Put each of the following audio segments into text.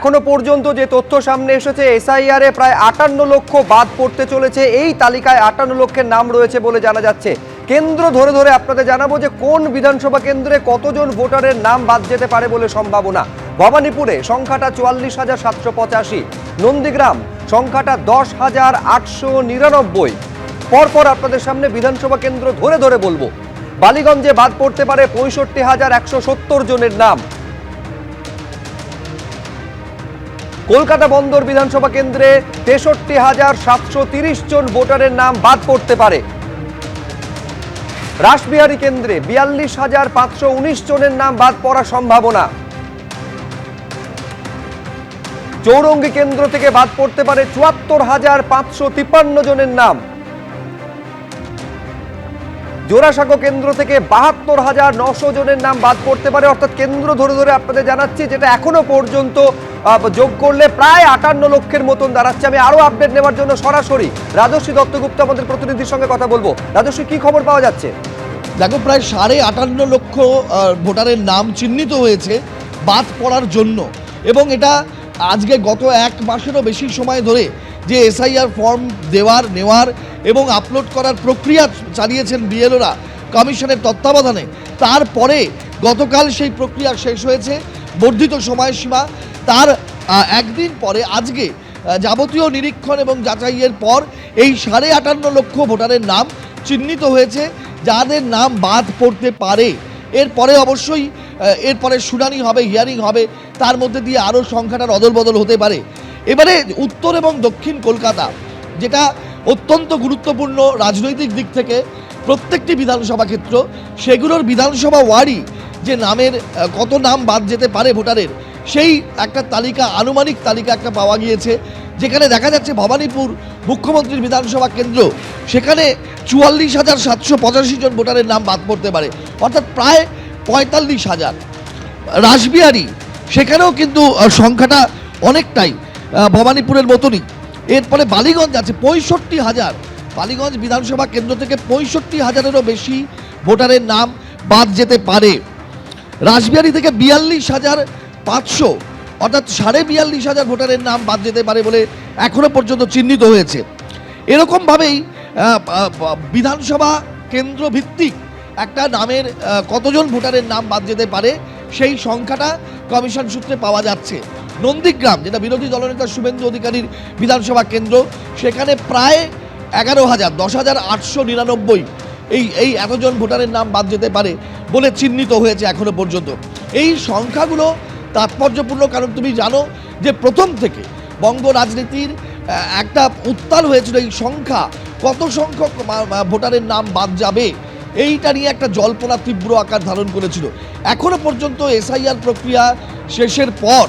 এখনো পর্যন্ত যে তথ্য সামনে এসেছে, এসআইআর এ প্রায় 58 লক্ষ বাদ পড়তে চলেছে। এই তালিকায় 58 লক্ষের নাম রয়েছে বলে জানা যাচ্ছে। কেন্দ্র ধরে ধরে আপনাদের জানাবো যে কোন বিধানসভা কেন্দ্রে কতজন ভোটারের নাম বাদ যেতে পারে বলে সম্ভাবনা। ভবানীপুরে সংখ্যাটা 44,785, নন্দীগ্রাম সংখ্যাটা 10,899। পরপর আপনাদের সামনে বিধানসভা কেন্দ্র ধরে ধরে বলবো। বালিগঞ্জে বাদ পড়তে পারে 65,170 জনের নাম। কলকাতা বন্দর বিধানসভা কেন্দ্রে 63,730 জন ভোটারের নাম বাদ পড়তে পারে। রাসবিহারী কেন্দ্রে 42,519 জনের নাম বাদ পড়ার সম্ভাবনা। চৌরঙ্গী কেন্দ্র থেকে বাদ পড়তে পারে 74,553 জনের নাম। জোড়াসাঁকো কেন্দ্র থেকে 72,900 জনের নাম বাদ পড়তে পারে। অর্থাৎ কেন্দ্র ধরে ধরে আপনাদের জানাচ্ছি, যেটা এখনো পর্যন্ত যোগ করলে প্রায় 58 লক্ষের মতন দাঁড়াচ্ছে। আমি আরো আপডেট নেওয়ার জন্য সরাসরি রাজশ্রী দত্তগুপ্ত আমাদের প্রতিনিধির সঙ্গে কথা বলবো। রাজশ্রী, কি খবর পাওয়া যাচ্ছে? দেখো, প্রায় 58.5 লক্ষ ভোটারের নাম চিহ্নিত হয়েছে বাদ পড়ার জন্য, এবং এটা আজকে গত এক মাসেরও বেশি সময় ধরে যে এসআইআর ফর্ম নেওয়ার এবং আপলোড করার প্রক্রিয়া চালিয়েছেন বিএলওরা কমিশনের তত্ত্বাবধানে। তারপরে গতকাল সেই প্রক্রিয়া শেষ হয়েছে, বর্ধিত সময়সীমা। তার একদিন পরে আজকে যাবতীয় নিরীক্ষণ এবং যাচাইয়ের পর এই 58.5 লক্ষ ভোটারের নাম চিহ্নিত হয়েছে, যাদের নাম বাদ পড়তে পারে। এরপরে অবশ্যই এরপরে শুনানি হবে, হিয়ারিং হবে, তার মধ্যে দিয়ে আরও সংখ্যাটার অদলবদল হতে পারে। এবারে উত্তর এবং দক্ষিণ কলকাতা, যেটা অত্যন্ত গুরুত্বপূর্ণ রাজনৈতিক দিক থেকে, প্রত্যেকটি বিধানসভা ক্ষেত্র, সেগুলোর বিধানসভা ওয়ার্ডই যে নামের কত নাম বাদ যেতে পারে ভোটারের, সেই একটা তালিকা, আনুমানিক তালিকা একটা পাওয়া গিয়েছে, যেখানে দেখা যাচ্ছে ভবানীপুর মুখ্যমন্ত্রীর বিধানসভা কেন্দ্র, সেখানে 44,785 জন ভোটারের নাম বাদ পড়তে পারে, অর্থাৎ প্রায় 45,000। রাসবিহারী, সেখানেও কিন্তু সংখ্যাটা অনেকটাই ভবানীপুরের মতনই। এরপরে বালিগঞ্জ আছে 65,000। বালিগঞ্জ বিধানসভা কেন্দ্র থেকে 65,000-এরও বেশি ভোটারের নাম বাদ যেতে পারে। রাসবিহারী থেকে 42,500, অর্থাৎ 42,500 ভোটারের নাম বাদ যেতে পারে বলে এখনো পর্যন্ত চিহ্নিত হয়েছে। এরকমভাবেই বিধানসভা কেন্দ্র ভিত্তিক একটা নামের কতজন ভোটারের নাম বাদ যেতে পারে সেই সংখ্যাটা কমিশন সূত্রে পাওয়া যাচ্ছে। নন্দীগ্রাম, যেটা বিরোধী দলনেতা শুভেন্দু অধিকারীর বিধানসভা কেন্দ্র, সেখানে প্রায় 11,000, 10,899 এই এতজন ভোটারের নাম বাদ যেতে পারে বলে চিহ্নিত হয়েছে এখনো পর্যন্ত। এই সংখ্যাগুলো তাৎপর্যপূর্ণ, কারণ তুমি জানো যে প্রথম থেকে বঙ্গ রাজনীতির একটা উত্তাল হয়েছিল এই সংখ্যা, কত সংখ্যক ভোটারের নাম বাদ যাবে, এইটা নিয়ে একটা জল্পনা তীব্র আকার ধারণ করেছিল। এখনো পর্যন্ত এসআইআর প্রক্রিয়া শেষের পর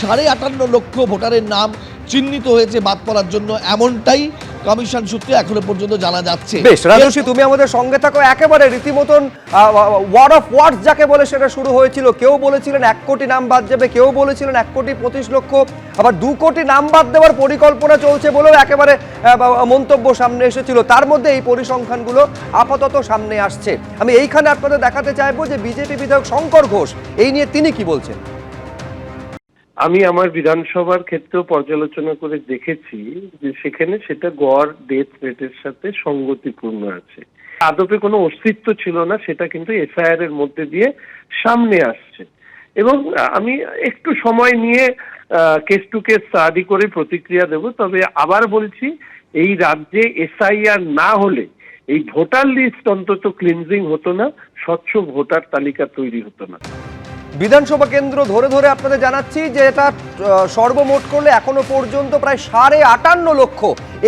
58.5 লক্ষ ভোটারের নাম চিহ্নিত হয়েছে বাদ পড়ার জন্য, এমনটাই কমিশন সূত্রে এখনো পর্যন্ত জানা যাচ্ছে। বেশ রাজশ্রী, তুমি আমাদের সঙ্গে থাকো। একেবারে রীতিমতন ওয়ার অফ ওয়ার্ডস যাকে বলে সেটা শুরু হয়েছিল। কেউ বলেছিলেন 1 কোটি নাম বাদ যাবে, কেউ বলেছিলেন 1,25 লক্ষ, আবার 2 কোটি নাম বাদ দেওয়ার পরিকল্পনা চলছে বলেও একেবারে মন্তব্য সামনে এসেছিল। তার মধ্যে এই পরিসংখ্যানগুলো আপাতত সামনে আসছে। আমি এইখানে আপনাদের দেখাতে চাইবো যে বিজেপি বিধায়ক শঙ্কর ঘোষ, এই নিয়ে তিনি কি বলছেন। আমি আমার বিধানসভার ক্ষেত্রেও পর্যালোচনা করে দেখেছি যে সেখানে সেটা গড় ডেথ রেটের সাথে সঙ্গতিপূর্ণ আছে। আদপে কোনো অস্তিত্ব ছিল না, সেটা কিন্তু এসআইআর এর মধ্যে দিয়ে সামনে আসছে। এবং আমি একটু সময় নিয়ে কেস টু কেস স্টাডি করে প্রতিক্রিয়া দেব। তবে আবার বলছি, এই রাজ্যে এসআইআর না হলে এই ভোটার লিস্ট অন্তত ক্লিনজিং হতো না, স্বচ্ছ ভোটার তালিকা তৈরি হতো না। বিধানসভা কেন্দ্র ধরে ধরে আপনাদের জানাচ্ছি যে এটা সর্বমোট করলে এখনো পর্যন্ত প্রায় 58.5 লক্ষ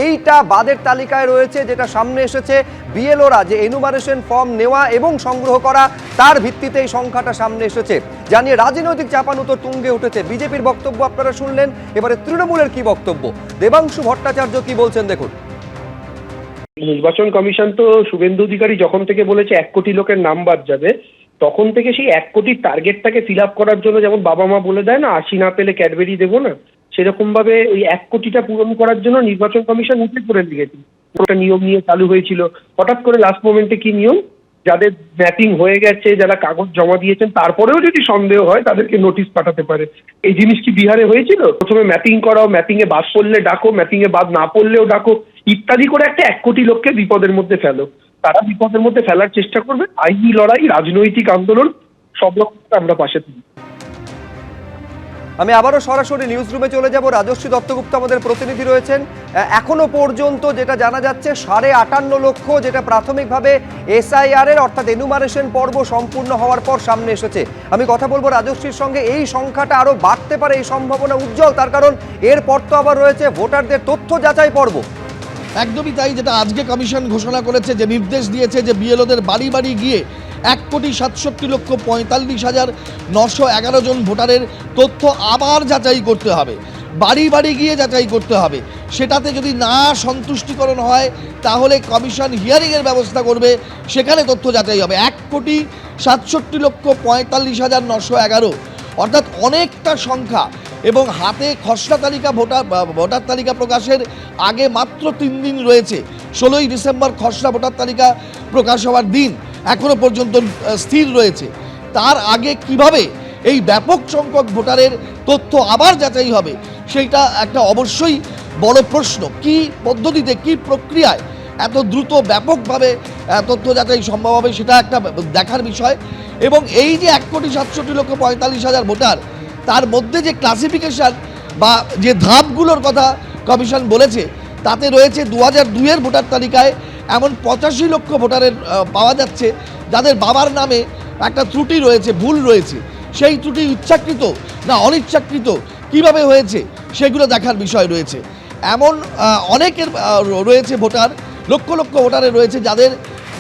এইটা বাদের তালিকায় রয়েছে, যেটা সামনে এসেছে। বিএলওরা যে এনুমারেশন ফর্ম নেওয়া এবং সংগ্রহ করা, তার ভিত্তিতে এই সংখ্যাটা সামনে এসেছে। জানিয়ে রাজনৈতিক চাপানুতোর তুঙ্গে উঠেছে। বিজেপির বক্তব্য আপনারা শুনলেন, এবারে তৃণমূলের কি বক্তব্য, দেবাংশু ভট্টাচার্য কি বলছেন দেখুন। নির্বাচন কমিশন তো শুভেন্দু অধিকারী যখন থেকে বলেছে 1 কোটি লোকের নাম বাদ যাবে, তখন থেকে সেই 1 কোটির টার্গেটটাকে ফিল আপ করার জন্য, যেমন বাবা মা বলে দেয় না 80 না পেলে ক্যাডবেরি দেবো না, সেরকম ভাবে ওই 1 কোটিটা পূরণ করার জন্য নির্বাচন কমিশন উঠে পড়ে দিয়েছে। একটা নিয়ম নিয়ে চালু হয়েছিল, হঠাৎ করে লাস্ট মোমেন্টে কি নিয়ম, যাদের ম্যাপিং হয়ে গেছে, যারা কাগজ জমা দিয়েছেন, তারপরেও যদি সন্দেহ হয় তাদেরকে নোটিশ পাঠাতে পারে। এই জিনিস কি বিহারে হয়েছিল? প্রথমে ম্যাপিং করাও, ম্যাপিং এ বাদ পড়লে ডাকো, ম্যাপিং এ বাদ না পড়লেও ডাকো, ইত্যাদি করে একটা 1 কোটি লোককে বিপদের মধ্যে ফেলো। তারা বিপদের মধ্যে ফেলার চেষ্টা করবে, আইনি লড়াই, রাজনৈতিক আন্দোলন, সব রকম আমরা পাশে থাকি। আমি আবারও সরাসরি নিউজ রুমে চলে যাব। রাজশ্রী দত্তগুপ্ত আমাদের প্রতিনিধি রয়েছেন। এখনো পর্যন্ত যেটা জানা যাচ্ছে 58.5 লক্ষ, যেটা প্রাথমিকভাবে এসআইআর এর অর্থাৎ এনুমারেশন পর্ব সম্পূর্ণ হওয়ার পর সামনে এসেছে। আমি কথা বলবো রাজশ্রীর সঙ্গে। এই সংখ্যাটা আরো বাড়তে পারে, এই সম্ভাবনা উজ্জ্বল, তার কারণ এরপর তো আবার রয়েছে ভোটারদের তথ্য যাচাই পর্ব। একদমই তাই, যেটা আজকে কমিশন ঘোষণা করেছে, যে নির্দেশ দিয়েছে যে বিএলওদের বাড়ি বাড়ি গিয়ে 1,67,45,911 জন ভোটারের তথ্য আবার যাচাই করতে হবে, বাড়ি বাড়ি গিয়ে যাচাই করতে হবে। সেটাতে যদি না সন্তুষ্টিকরণ হয় তাহলে কমিশন হিয়ারিংয়ের ব্যবস্থা করবে, সেখানে তথ্য যাচাই হবে। 1,67,45,911, অর্থাৎ অনেকটা সংখ্যা। এবং হাতে খসড়া তালিকা ভোটার তালিকা প্রকাশের আগে মাত্র 3 দিন রয়েছে। 16ই ডিসেম্বর খসড়া ভোটার তালিকা প্রকাশ হওয়ার দিন এখনো পর্যন্ত স্থির রয়েছে। তার আগে কিভাবে এই ব্যাপক সংখ্যক ভোটারের তথ্য আবার যাচাই হবে, সেইটা একটা অবশ্যই বড় প্রশ্ন। কি পদ্ধতিতে, কি প্রক্রিয়ায় এত দ্রুত ব্যাপকভাবে তথ্য যাচাই সম্ভব হবে, সেটা একটা দেখার বিষয়। এবং এই যে 1,67,45,000 ভোটার, তার মধ্যে যে ক্লাসিফিকেশন বা যে ধাপগুলোর কথা কমিশন বলেছে, তাতে রয়েছে 2002-এর ভোটার তালিকায় এমন 85 লক্ষ ভোটারের পাওয়া যাচ্ছে যাদের বাবার নামে একটা ত্রুটি রয়েছে, ভুল রয়েছে। সেই ত্রুটি ইচ্ছাকৃত না অনিচ্ছাকৃত, কিভাবে হয়েছে সেগুলো দেখার বিষয় রয়েছে। এমন অনেকের রয়েছে ভোটার, লক্ষ লক্ষ ভোটারের রয়েছে যাদের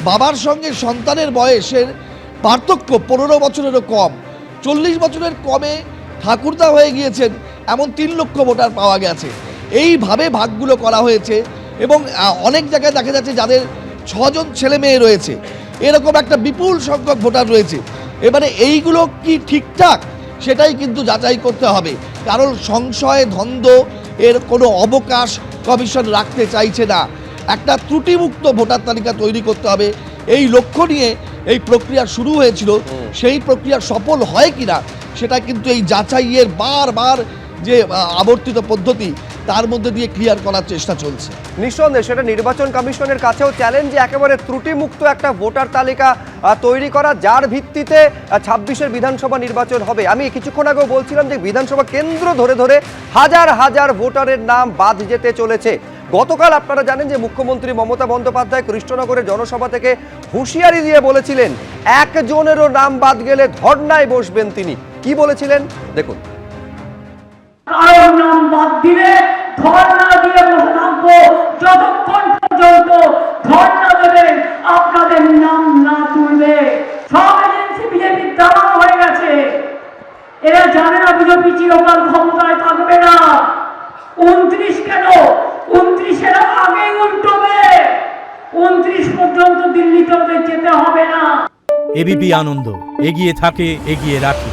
বাবার সঙ্গে সন্তানের বয়সের পার্থক্য 15 বছরেরও কম, 40 বছরের কমে ঠাকুরদা হয়ে গিয়েছেন, এমন 3 লক্ষ ভোটার পাওয়া গেছে। এইভাবে ভাগগুলো করা হয়েছে। এবং অনেক জায়গায় দেখা যাচ্ছে যাদের 6 জন ছেলে মেয়ে রয়েছে, এরকম একটা বিপুল সংখ্যক ভোটার রয়েছে। এবারে এইগুলো কি ঠিকঠাক, সেটাই কিন্তু যাচাই করতে হবে। কারণ সংশয়, দ্বন্দ্ব এর কোনো অবকাশ কমিশন রাখতে চাইছে না। একটা ত্রুটিমুক্ত ভোটার তালিকা তৈরি করতে হবে, এই লক্ষ্য নিয়ে এই প্রক্রিয়া শুরু হয়েছিল। সেই প্রক্রিয়া সফল হয় কিনা সেটা কিন্তু এই যাচাইয়ের বারবার যে আবর্তিত পদ্ধতি, তার মধ্যে দিয়ে ক্লিয়ার করার চেষ্টা চলছে। নিঃসন্দেহে সেটা নির্বাচন কমিশনের কাছেও চ্যালেঞ্জ, যে একেবারে ত্রুটিমুক্ত একটা ভোটার তালিকা তৈরি করা, যার ভিত্তিতে 26-এর বিধানসভা নির্বাচন হবে। আমি কিছুক্ষণ আগেও বলছিলাম যে বিধানসভা কেন্দ্র ধরে ধরে হাজার হাজার ভোটারের নাম বাদ যেতে চলেছে। গতকাল আপনারা জানেন যে মুখ্যমন্ত্রী মমতা বন্দ্যোপাধ্যায় কৃষ্ণনগরের জনসভা থেকে হুঁশিয়ারি দিয়ে বলেছিলেন, একজনেরও নাম বাদ গেলে ধর্নায় বসবেন তিনি। কি বলেছিলেন দেখুন। কারোর নাম বাদ দিলে ধর্ণা দিয়ে বসে থাকবো যতক্ষণ পর্যন্ত ধর্ণা দেবেন আপনাদের নাম না তুলবে। সব এজেন্সি বিজেপির দালাল হয়ে গেছে। এরা জানে না বিজেপি চিরকাল ক্ষমতায় থাকবে না। 29 কেন, 29-এর আগেই উল্টোবে। 29 পর্যন্ত দিল্লিতে ওদের যেতে হবে না। এবিপি আনন্দ, এগিয়ে থাকে, এগিয়ে রাখে।